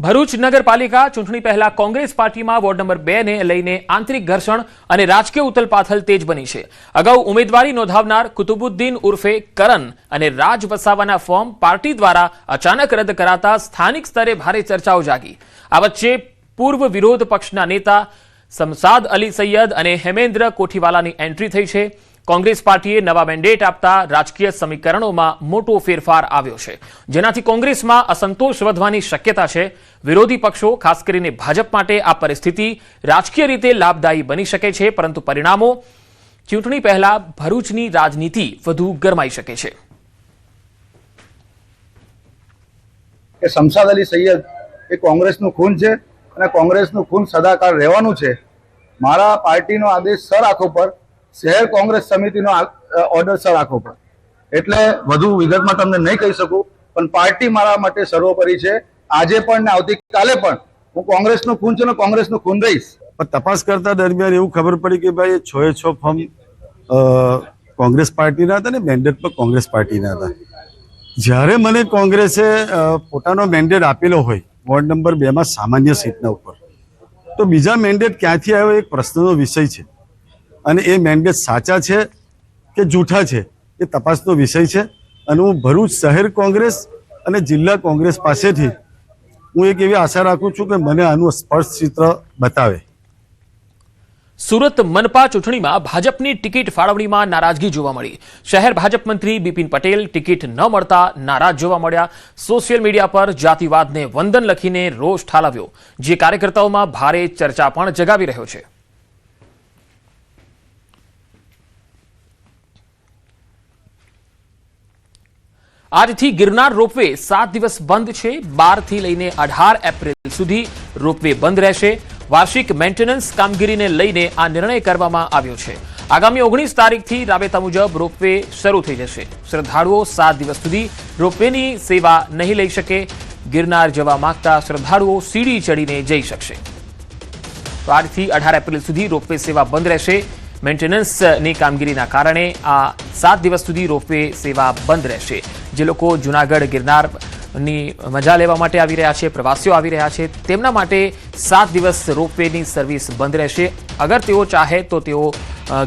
ભરૂચ નગરપાલિકા ચૂંટણી પહેલા કોંગ્રેસ પાર્ટીમાં વોર્ડ નંબર 2 ને લઈને આંતરિક ઘર્ષણ અને રાજકીય ઉથલપાથલ તેજ બની છે। અગાઉ ઉમેદવારી નોંધાવનાર કુતુબુદ્દીન ઉર્ફે કરણ અને રાજ વસાવાના ફોર્મ પાર્ટી દ્વારા અચાનક રદ કરાતા સ્થાનિક સ્તરે ભારે ચર્ચાઓ જાગી। આ વચ્ચે પૂર્વ વિરોધ પક્ષના નેતા શમસાદ અલી સૈયદ અને હેમેન્દ્ર કોઠીવાલાની એન્ટ્રી થઈ છે। કોંગ્રેસ પાર્ટીએ નવા મેન્ડેટ આપતા રાજકીય સમીકરણોમાં મોટો ફેરફાર આવ્યો છે, જેનાથી કોંગ્રેસમાં અસંતોષ વધવાની શક્યતા છે। વિરોધી પક્ષો ખાસ કરીને ભાજપ માટે આ પરિસ્થિતિ રાજકીય રીતે લાભદાયી બની શકે છે, પરંતુ પરિણામો ચૂંટણી પહેલા ભરૂચની રાજનીતિ વધુ ગરમાઈ શકે છે। શમસાદ અલી સૈયદ એ કોંગ્રેસનું ખૂન છે અને કોંગ્રેસનું ખૂન સદાકાળ રહેવાનું છે। મારા પાર્ટીનો આદેશ સર આંખો પર, શહેર કોંગ્રેસ સમિતિનો ઓર્ડર સર આંખો પર, એટલે વધુ વિગતમાં તમને નહીં કહી શકું, પણ પાર્ટી મારા માટે સર્વોપરી છે। આજે પણ ને આવતીકાલે પણ હું કોંગ્રેસનું ખૂન છું ને કોંગ્રેસનું ખૂન રહીશ। પણ તપાસ કરતા દરમિયાન એવું ખબર પડી કે ભાઈ 6 ફોર્મ કોંગ્રેસ પાર્ટીના હતા ને મેન્ડેટ પણ કોંગ્રેસ પાર્ટીના હતા। જ્યારે મને કોંગ્રેસે પોતાનો મેન્ડેટ આપેલો હોય વોર્ડ નંબર 2 માં સામાન્ય સીટના ઉપર, તો બીજા મેન્ડેટ ક્યાંથી આવ્યો એક પ્રશ્નનો વિષય છે, અને એ મેન્ડેટ સાચા છે કે જૂઠા છે એ તપાસનો વિષય છે। અને હું ભરૂચ શહેર કોંગ્રેસ અને જિલ્લા કોંગ્રેસ પાસેથી હું એક એવી આશા રાખું છું કે મને આનું સ્પષ્ટ ચિત્ર બતાવે। સુરત મનપા ચૂંટણીમાં ભાજપની ટિકિટ ફાળવણીમાં નારાજગી જોવા મળી। શહેર ભાજપ મંત્રી બિપિન પટેલ ટિકિટ ન મળતા નારાજ જોવા મળ્યા। સોશિયલ મીડિયા પર જાતિવાદને વંદન લખીને રોષ ઠાલવ્યો, જે કાર્યકર્તાઓમાં ભારે ચર્ચા પણ જગાવી રહ્યો છે। આજથી ગિરનાર રોપવે 7 દિવસ બંધ છે। 12 થી લઈને 18 એપ્રિલ સુધી રોપવે બંધ રહેશે। વાર્ષિક મેન્ટેનન્સ કામગીરીને લઈને આ નિર્ણય કરવામાં આવ્યો છે। આગામી 19 તારીખથી રાબેતા મુજબ રોપવે શરૂ થઈ જશે। શ્રદ્ધાળુઓ 7 દિવસ સુધી રોપવેની સેવા નહીં લઈ શકે। ગિરનાર જવા માંગતા શ્રદ્ધાળુઓ સીડી ચડીને જઈ શકશે। તો આજથી 18 એપ્રિલ સુધી રોપવે સેવા બંધ રહેશે। મેન્ટેનન્સની કામગીરીના કારણે આ 7 દિવસ સુધી રોપવે સેવા બંધ રહેશે। જે લોકો જૂનાગઢ ગિરનારની મજા લેવા માટે આવી રહ્યા છે, પ્રવાસીઓ આવી રહ્યા છે, તેમના માટે 7 દિવસ રોપવેની સર્વિસ બંધ રહેશે। અગર તેઓ ચાહે તો તેઓ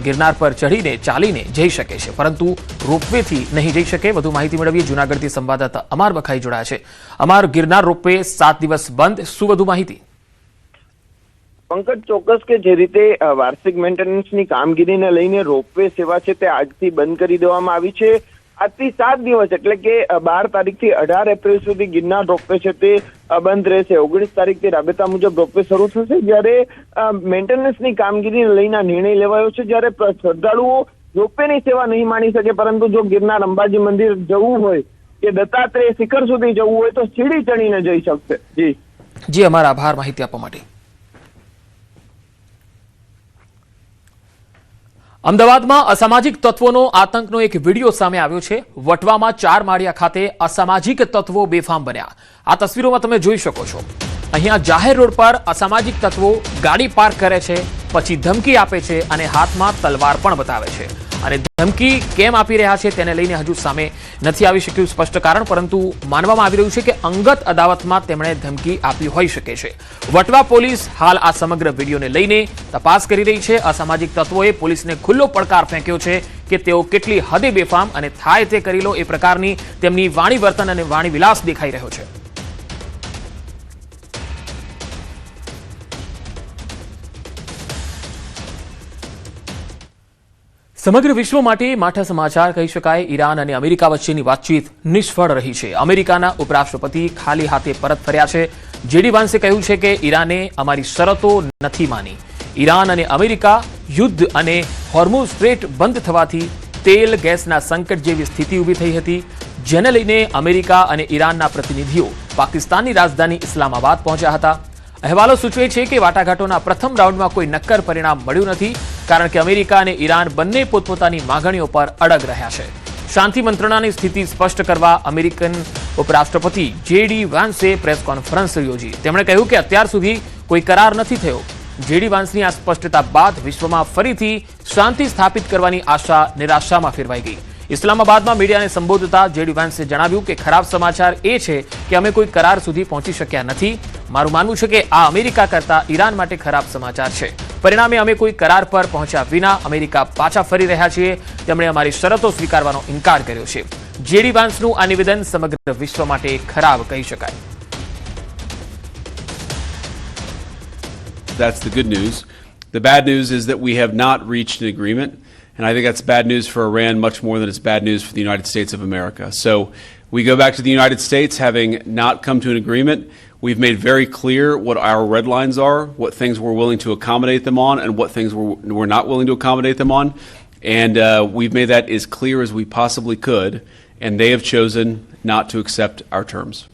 ગિરનાર પર ચઢીને ચાલીને જઈ શકે છે, પરંતુ રોપવેથી નહીં જઈ શકે। વધુ માહિતી મેળવીએ જૂનાગઢથી સંવાદદાતા અમાર બખાઈ જોડાયા છે। અમાર ગિરનાર રોપવે 7 દિવસ બંધ, શું વધુ માહિતી? પંકજ, ચોક્કસ કે જે રીતે વાર્ષિક મેન્ટેનન્સની કામગીરીને લઈને રોપવે સેવા છે તે આજથી બંધ કરી દેવામાં આવી છે। આજથી 7 દિવસ એટલે કે 12 તારીખથી 18 એપ્રિલ સુધી ગિરનાર રોપવે છે તે બંધ રહેશે। 19 તારીખથી રાબેતા મુજબ રોપવે શરૂ થશે, જ્યારે મેન્ટેનન્સની કામગીરીને લઈને નિર્ણય લેવાયો છે। જ્યારે શ્રદ્ધાળુઓ રોપવેની સેવા નહીં માણી શકે, પરંતુ જો ગિરનાર અંબાજી મંદિર જવું હોય કે દત્તાત્રેય શિખર સુધી જવું હોય તો સીડી ચડીને જઈ શકશે। જી અમારા આભાર માહિતી આપવા માટે। અમદાવાદમાં અસામાજિક તત્વોનો આતંકનો એક વિડીયો સામે આવ્યો છે। વટવામાં 4 માળિયા ખાતે અસામાજિક તત્વો બેફામ બન્યા। આ તસવીરોમાં તમે જોઈ શકો છો। અહીંયા જાહેર રોડ પર અસામાજિક તત્વો ગાડી પાર્ક કરે છે, પછી ધમકી આપે છે અને હાથમાં તલવાર પણ બતાવે છે। અને ધમકી કેમ આપી રહ્યા છે તેને લઈને હજુ સામે નથી આવી શક્યું સ્પષ્ટ કારણ, પરંતુ માનવામાં આવી રહ્યું છે કે અંગત અદાવતમાં તેમણે ધમકી આપી હોઈ શકે છે। વટવા પોલીસ હાલ આ સમગ્ર વિડીયોને લઈને તપાસ કરી રહી છે। અસામાજિક તત્વોએ પોલીસને ખુલ્લો પડકાર ફેંક્યો છે કે તેઓ કેટલી હદે બેફામ અને થાય તે કરી લો એ પ્રકારની તેમની વાણી વર્તન અને વાણી વિલાસ દેખાઈ રહ્યો છે। સમગ્ર વિશ્વ માટે માઠા સમાચાર કહી શકાય। ઈરાન અને અમેરિકા વચ્ચેની વાતચીત નિષ્ફળ રહી છે। અમેરિકાના ઉપરાષ્ટ્રપતિ ખાલી હાથે પરત ફર્યા છે। જેડી વાન્સે કહ્યું છે કે ઈરાને અમારી શરતો નથી માની। ઈરાન અને અમેરિકા યુદ્ધ અને હોર્મુઝ સ્ટ્રેટ બંધ થવાથી તેલ ગેસના સંકટ જેવી સ્થિતિ ઊભી થઈ હતી, જેને લઈને અમેરિકા અને ઈરાનના પ્રતિનિધિઓ પાકિસ્તાનની રાજધાની ઇસ્લામાબાદ પહોંચ્યા હતા। અહેવાલો સૂચવે છે કે વાટાઘાટોના પ્રથમ રાઉન્ડમાં કોઈ નક્કર પરિણામ મળ્યું નથી, કારણ કે અમેરિકા અને ઈરાન બંને પોતપોતાની માંગણીઓ પર અડગ રહ્યા છે। શાંતિ મંત્રણાની સ્થિતિ સ્પષ્ટ કરવા અમેરિકન ઉપરાષ્ટ્રપતિ જેડી વાન્સે પ્રેસ કોન્ફરન્સ યોજી। તેમણે કહ્યું કે અત્યાર સુધી કોઈ કરાર નથી થયો। જેડી વાન્સની આ સ્પષ્ટતા બાદ વિશ્વમાં ફરીથી શાંતિ સ્થાપિત કરવાની આશા નિરાશામાં ફેરવાઈ ગઈ। ઇસ્લામાબાદમાં મીડિયાને સંબોધતા જેડી વાન્સે જણાવ્યું કે ખરાબ સમાચાર એ છે કે અમે કોઈ કરાર સુધી પહોંચી શક્યા નથી. મારું માનવું છે કે આ અમેરિકા કરતા ઈરાન માટે ખરાબ સમાચાર છે. પરિણામે અમે કોઈ કરાર પર પહોંચ્યા વિના અમેરિકા પાછા ફરી રહ્યા છીએ. તેમણે અમારી શરતો સ્વીકારવાનો ઇનકાર કર્યો છે. જેડી વાન્સનું આ નિવેદન સમગ્ર વિશ્વ માટે ખરાબ કહી શકાય. That's the good news. The bad news is that we have not reached an agreement, and I think that's bad news for Iran much more than it's bad news for the United States of America. So we go back to the United States having not come to an agreement. We've made very clear what our red lines are, what things we're willing to accommodate them on, and what things we're not willing to accommodate them on. And we've made that as clear as we possibly could, and they have chosen not to accept our terms.